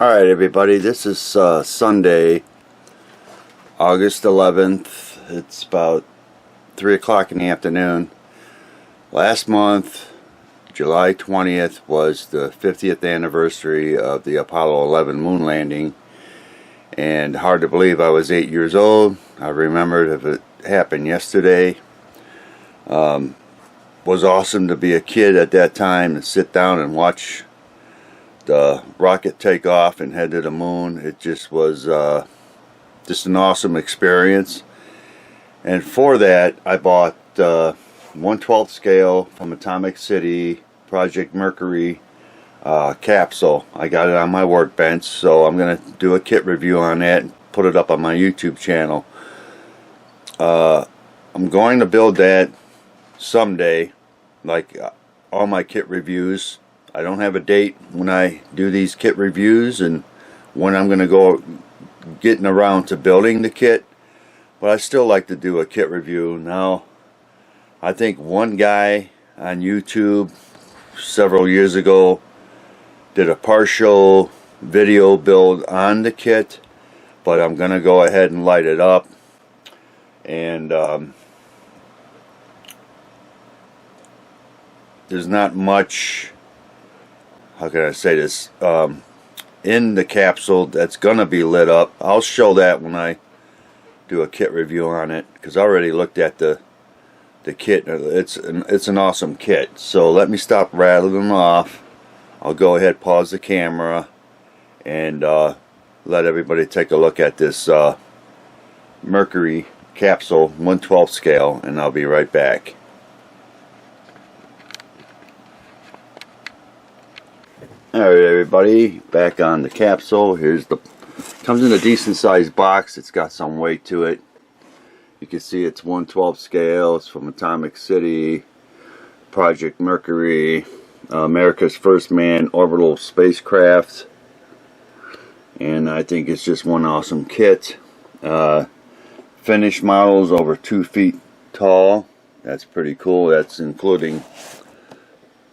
Alright everybody, this is Sunday, August 11th. It's about 3 o'clock in the afternoon. Last month, July 20th, was the 50th anniversary of the Apollo 11 moon landing. And hard to believe I was 8 years old. I remembered if it happened yesterday. Was awesome to be a kid at that time and sit down and watch the rocket take off and head to the moon. It just was just an awesome experience. And for that, I bought 1/12 scale from Atomic City Project Mercury capsule. I got it on my workbench, so I'm going to do a kit review on that and put it up on my YouTube channel. I'm going to build that someday, like all my kit reviews. I don't have a date when I do these kit reviews and when I'm going to go getting around to building the kit, but I still like to do a kit review. Now, I think one guy on YouTube several years ago did a partial video build on the kit, but I'm going to go ahead and light it up. And there's not much, how can I say this, in the capsule that's gonna be lit up. I'll show that when I do a kit review on it, because I already looked at the kit. It's an awesome kit. So let me stop rattling off. I'll go ahead, pause the camera, and let everybody take a look at this Mercury capsule 1/12 scale, and I'll be right back. Alright everybody, back on the capsule. Comes in a decent sized box. It's got some weight to it. You can see it's 1/12 scale. It's from Atomic City Project Mercury, America's first manned orbital spacecraft. And I think it's just one awesome kit. Finished models over 2 feet tall. That's pretty cool. That's including if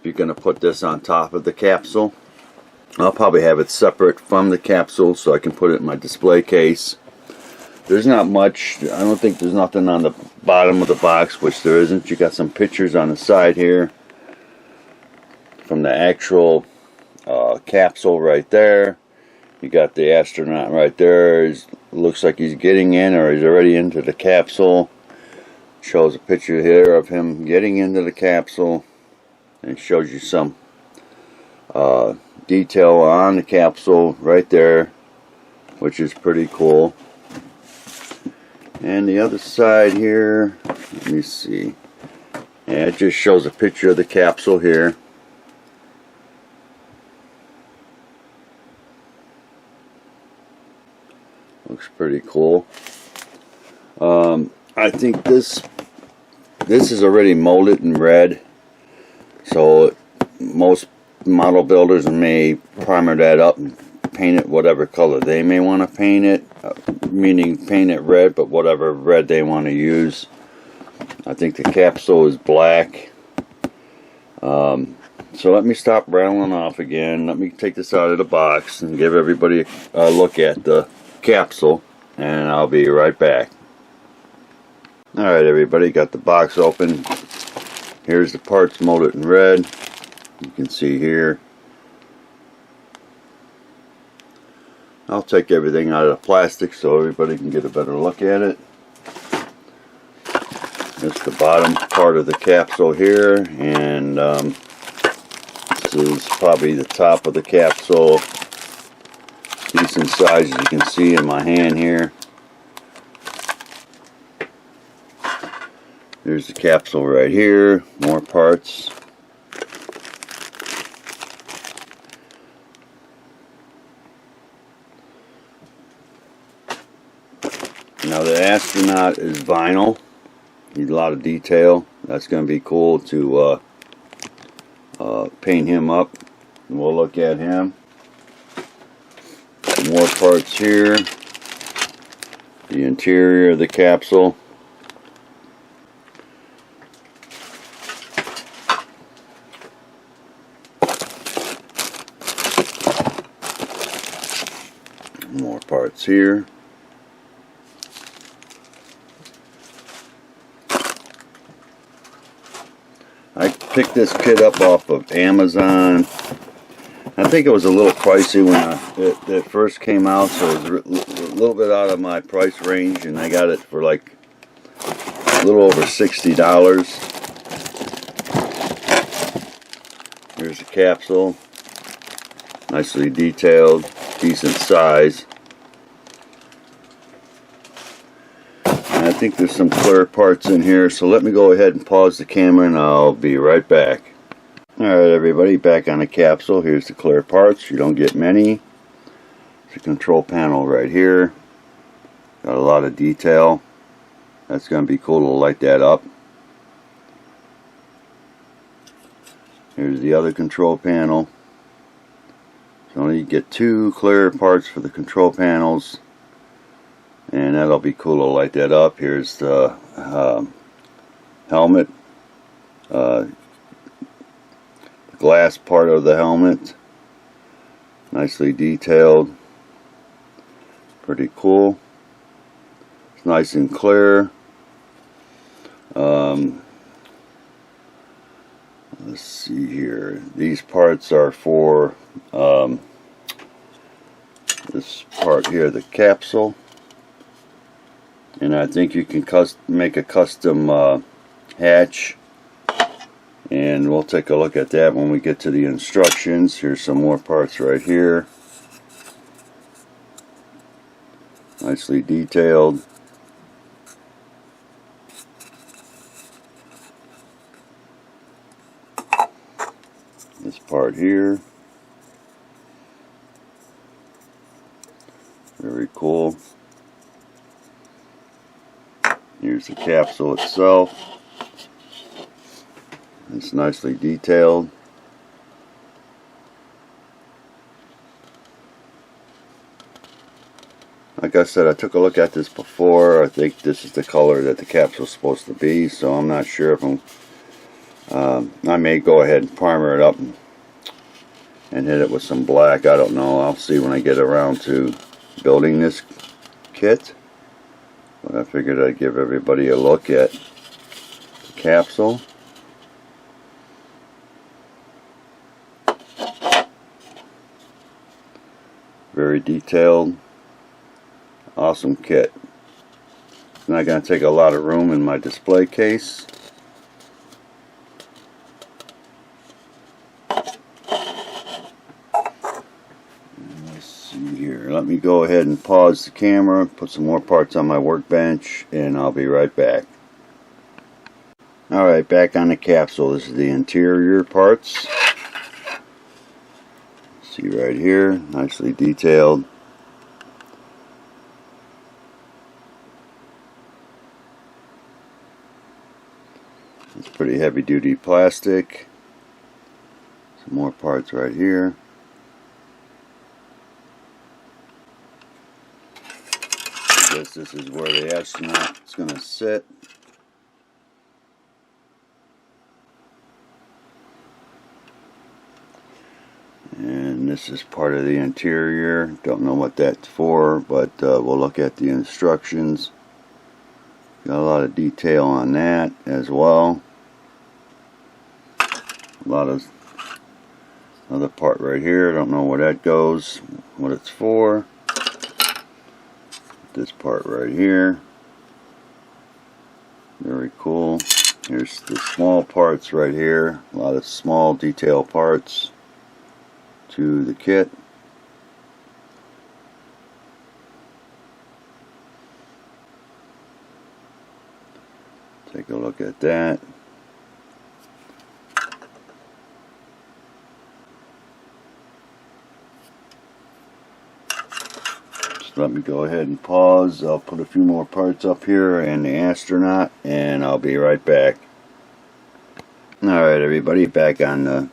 you're going to put this on top of the capsule. I'll probably have it separate from the capsule so I can put it in my display case. There's not much. I don't think there's nothing on the bottom of the box, which there isn't. You got some pictures on the side here from the actual capsule right there. You got the astronaut right there. Looks like he's getting in, or he's already into the capsule. Shows a picture here of him getting into the capsule, and shows you some detail on the capsule right there, which is pretty cool. And the other side here, let me see. Yeah, it just shows a picture of the capsule here. Looks pretty cool. I think this is already molded in red, so most model builders may primer that up and paint it whatever color they may want to paint it, meaning paint it red, but whatever red they want to use. I think the capsule is black. So let me stop rattling off again. Let me take this out of the box and give everybody a look at the capsule, and I'll be right back. Alright everybody, got the box open. Here's the parts molded in red. You can see here. I'll take everything out of the plastic so everybody can get a better look at it. That's the bottom part of the capsule here, and this is probably the top of the capsule. Decent size, as you can see in my hand here. There's the capsule right here. More parts. Now the astronaut is vinyl. Need a lot of detail. That's going to be cool to paint him up. And we'll look at him. More parts here. The interior of the capsule. More parts here. I picked this kit up off of Amazon. I think it was a little pricey when it first came out, so it was a little bit out of my price range, and I got it for like a little over $60. Here's the capsule. Nicely detailed, decent size. And I think there's some clear parts in here, so let me go ahead and pause the camera and I'll be right back. Alright everybody, back on the capsule. Here's the clear parts. You don't get many. There's a control panel right here. Got a lot of detail. That's going to be cool to light that up. Here's the other control panel. So you get 2 clear parts for the control panels, and that'll be cool to light that up. Here's the helmet, the glass part of the helmet, nicely detailed, pretty cool. It's nice and clear. Let's see here. These parts are for this part here, the capsule, and I think you can make a custom hatch, and we'll take a look at that when we get to the instructions. Here's some more parts right here, nicely detailed. This part here, very cool. Here's the capsule itself. It's nicely detailed. Like I said, I took a look at this before. I think this is the color that the capsule is supposed to be, so I'm not sure if I may go ahead and primer it up and hit it with some black. I don't know. I'll see when I get around to building this kit. But I figured I'd give everybody a look at the capsule. Very detailed. Awesome kit. It's not going to take a lot of room in my display case. Let me go ahead and pause the camera, put some more parts on my workbench, and I'll be right back. Alright, back on the capsule. This is the interior parts. See right here, nicely detailed. It's pretty heavy duty plastic. Some more parts right here. This is where the astronaut is going to sit. And this is part of the interior. Don't know what that's for, but we'll look at the instructions. Got a lot of detail on that as well. A lot of other part right here. Don't know where that goes, what it's for. This part right here, very cool. Here's the small parts right here, a lot of small detail parts to the kit. Take a look at that. Let me go ahead and pause. I'll put a few more parts up here and the astronaut, and I'll be right back. Alright everybody, back on the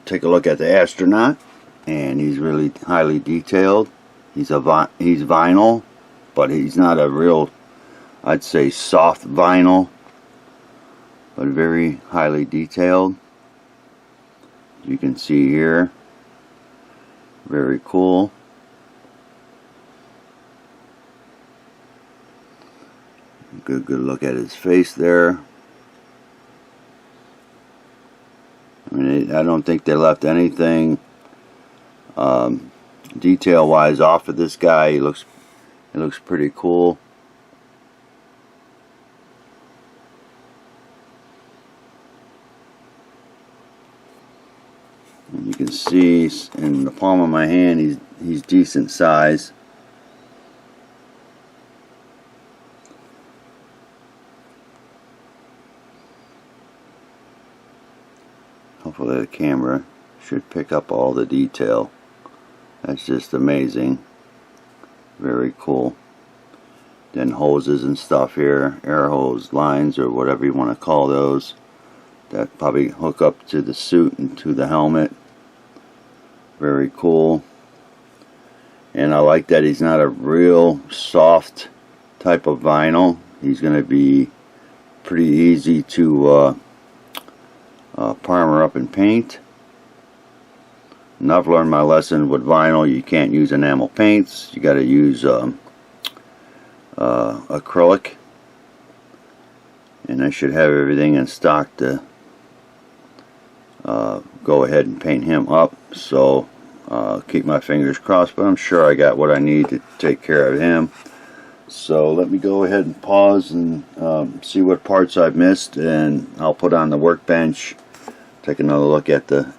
take a look at the astronaut, and he's really highly detailed. He's vinyl, but he's not a real, I'd say, soft vinyl, but very highly detailed. You can see here. Very cool. Good look at his face there. I mean, I don't think they left anything detail-wise off of this guy. It looks pretty cool. And you can see in the palm of my hand, he's decent size. Hopefully the camera should pick up all the detail. That's just amazing. Very cool. Then hoses and stuff here, air hose lines or whatever you want to call those, that probably hook up to the suit and to the helmet. Very cool. And I like that he's not a real soft type of vinyl. He's going to be pretty easy to primer up and paint. And I've learned my lesson with vinyl. You can't use enamel paints. You got to use acrylic. And I should have everything in stock to go ahead and paint him up. So keep my fingers crossed, but I'm sure I got what I need to take care of him. So let me go ahead and pause and see what parts I've missed, and I'll put on the workbench, take another look at the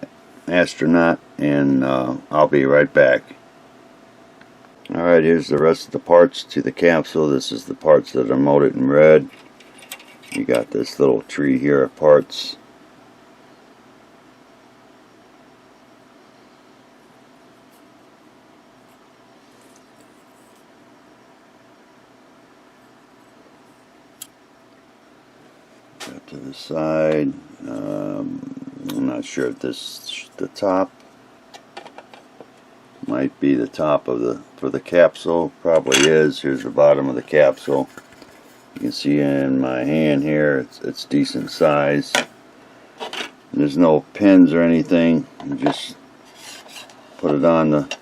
Astronaut, and I'll be right back. Alright, here's the rest of the parts to the capsule. This is the parts that are molded in red. You got this little tree here of parts. Got to the side. I'm not sure if this the top might be the top of for the capsule. Probably is. Here's the bottom of the capsule. You can see in my hand here, it's decent size. There's no pins or anything. You just put it on the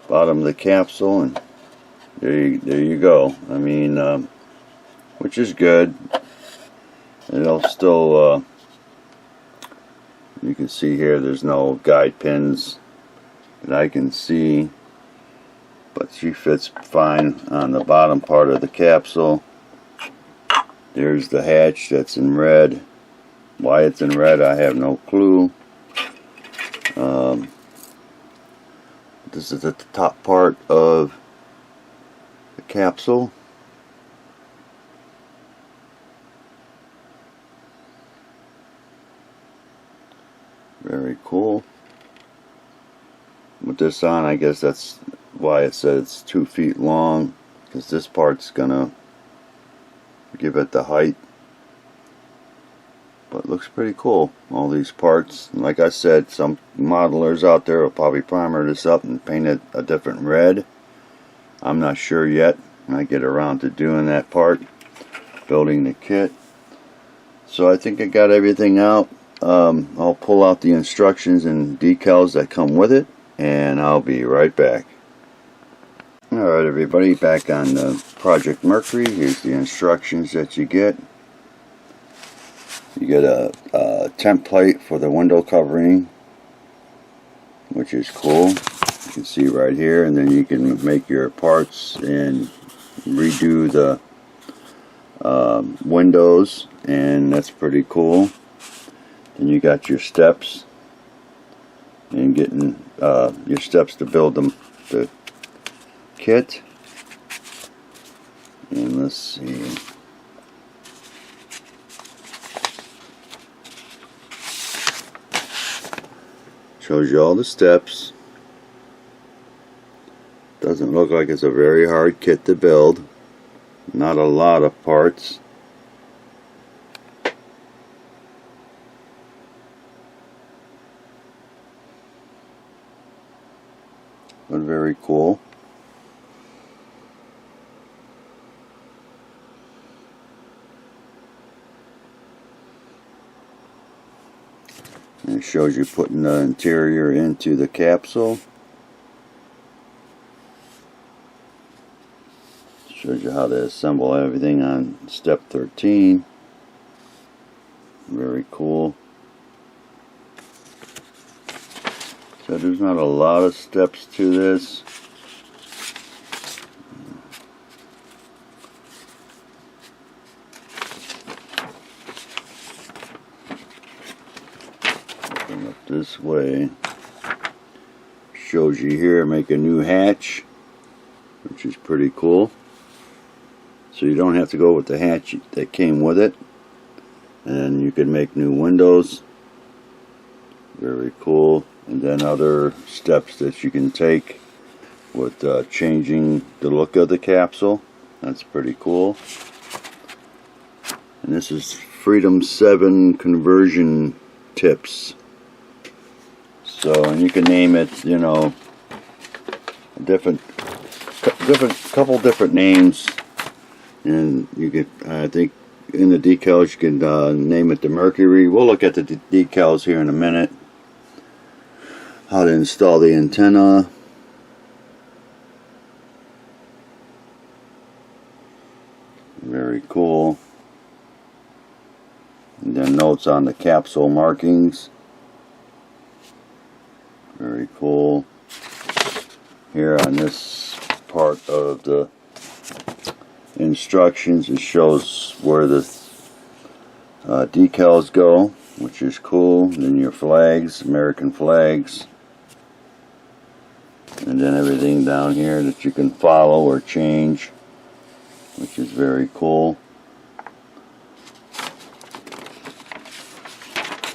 bottom of the capsule, and there you go. I mean, which is good. It'll still, you can see here, there's no guide pins that I can see, but she fits fine on the bottom part of the capsule. There's the hatch that's in red. Why it's in red, I have no clue. This is at the top part of the capsule. Very cool. With this on, I guess that's why it says it's 2 feet long, because this part's gonna give it the height. But it looks pretty cool, all these parts. And like I said, some modelers out there will probably primer this up and paint it a different red. I'm not sure yet when I get around to doing that part, building the kit. So I think I got everything out. I'll pull out the instructions and decals that come with it, and I'll be right back. Alright everybody, back on the Project Mercury. Here's the instructions that you get. You get a template for the window covering, which is cool. You can see right here, and then you can make your parts and redo the windows, and that's pretty cool. Then you got your steps, and getting your steps to build the kit. And let's see. Shows you all the steps. Doesn't look like it's a very hard kit to build. Not a lot of parts. But very cool. And shows you putting the interior into the capsule. Shows you how to assemble everything on step 13. Very cool. So there's not a lot of steps to this. Open up this way. Shows you here make a new hatch, which is pretty cool. So you don't have to go with the hatch that came with it, and you can make new windows. Very cool. And then other steps that you can take with changing the look of the capsule. That's pretty cool. And this is Freedom 7 conversion tips. So, and you can name it, you know, couple different names. And you could, I think, in the decals you can name it the Mercury. We'll look at the decals here in a minute. How to install the antenna. Very cool. And then notes on the capsule markings. Very cool. Here on this part of the instructions, it shows where the decals go, which is cool. And then your flags, American flags, and then everything down here that you can follow or change, which is very cool.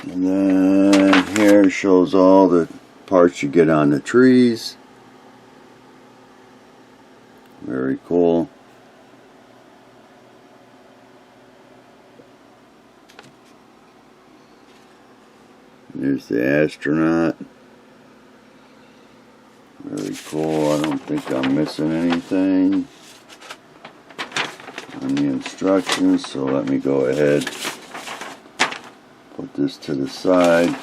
And then here shows all the parts you get on the trees. Very cool. There's the Astronaut. Very cool. I don't think I'm missing anything on the instructions, so let me go ahead, put this to the side.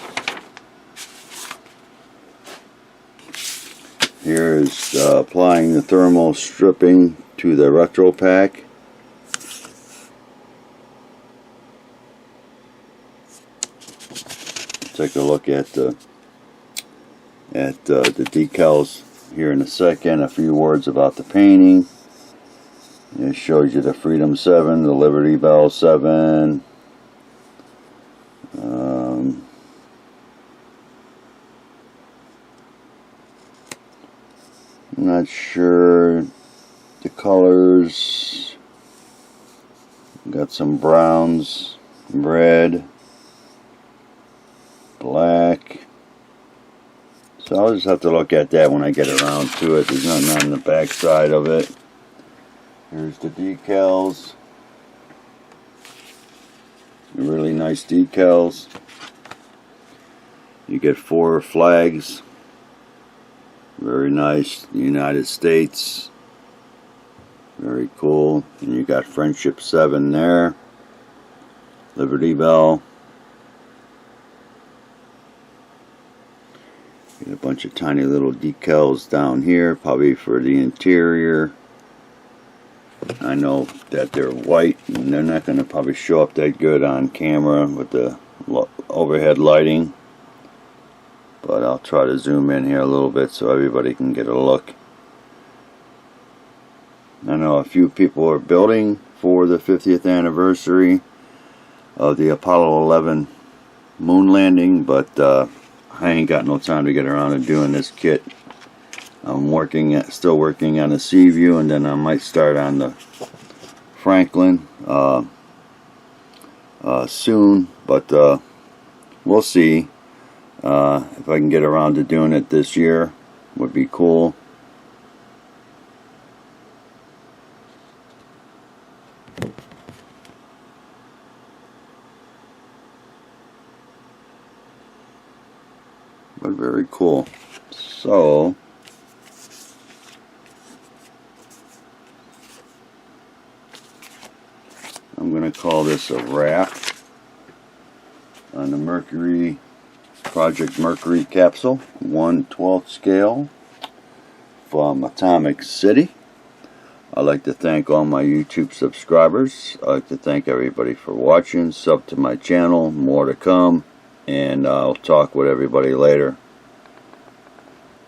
Here is applying the thermal stripping to the retro pack. Take a look at the decals here in a second. A few words about the painting. It shows you the Freedom 7, the Liberty Bell 7. I'm not sure the colors. Got some browns, red, black. So I'll just have to look at that when I get around to it. There's nothing on the back side of it. Here's the decals. Really nice decals. You get 4 flags. Very nice. The United States. Very cool. And you got Friendship 7 there. Liberty Bell. Get a bunch of tiny little decals down here, probably for the interior. I know that they're white and they're not going to probably show up that good on camera with the overhead lighting, but I'll try to zoom in here a little bit so everybody can get a look. I know a few people are building for the 50th anniversary of the Apollo 11 moon landing, but I ain't got no time to get around to doing this kit. I'm still working on the Seaview, and then I might start on the Franklin soon, but we'll see. If I can get around to doing it this year, would be cool. But very cool. So I'm going to call this a wrap on the Mercury Project Mercury capsule, 1/12 scale from Atomic City. I'd like to thank all my YouTube subscribers. I'd like to thank everybody for watching. Sub to my channel, more to come, and I'll talk with everybody later.